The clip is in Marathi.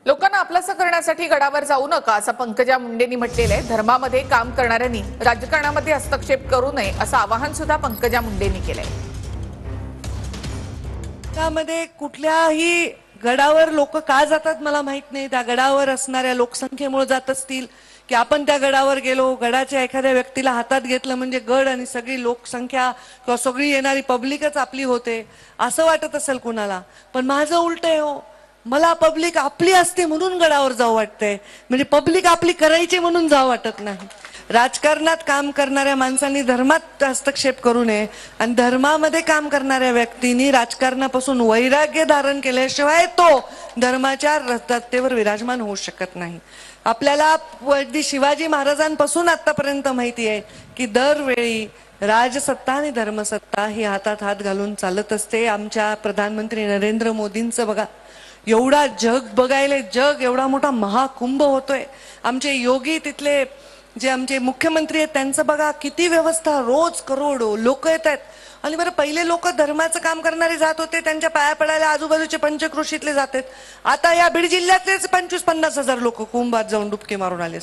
लोकांना आपलंसं करण्यासाठी गडावर जाऊ नका असं पंकजा मुंडेंनी म्हटलेलं आहे। धर्मामध्ये काम करणाऱ्यांनी राजकारणामध्ये हस्तक्षेप करू नये असं आवाहन सुद्धा पंकजा मुंडेंनी केलंय। त्यामध्ये कुठल्याही गडावर लोक का जातात मला माहित नाही। त्या गडावर असणाऱ्या लोकसंख्येमुळे जात असतील की आपण त्या गडावर गेलो, गडाच्या एखाद्या व्यक्तीला हातात घेतलं म्हणजे गड आणि सगळी लोकसंख्या किंवा सगळी येणारी पब्लिकच आपली होते असं वाटत असेल कुणाला। पण माझं उलट आहे हो, मला पब्लिक आपली असते म्हणून गडावर जाऊ वाटतंय, म्हणजे पब्लिक आपली करायची म्हणून जाऊ वाटत नाही। राजकारणात काम करणाऱ्या माणसांनी धर्मात हस्तक्षेप करू नये आणि धर्मामध्ये काम करणाऱ्या व्यक्तींनी राजकारणापासून वैराग्य धारण केल्याशिवाय तो धर्माच्या रस्त्यावर विराजमान होऊ शकत नाही। आपल्याला अगदी शिवाजी महाराजांपासून आतापर्यंत माहिती आहे की दरवेळी राजसत्ता आणि धर्मसत्ता ही हातात हात घालून चालत असते। आमच्या प्रधानमंत्री नरेंद्र मोदींचं बघा, एवढा जग बघायला, जग एवढा मोठा महाकुंभ होतोय। आमचे योगी तिथले जे आमचे मुख्यमंत्री आहेत त्यांचं बघा किती व्यवस्था, रोज करोडो लोक येत आहेत। आणि बरं, पहिले लोक धर्माचं काम करणारे जात होते, त्यांच्या पाया पडायला आजूबाजूचे पंचक्रोशीतले जातात। आता या बीड जिल्ह्यातलेच 25-50 हजार लोक कुंभात जाऊन डुबकी मारून आले।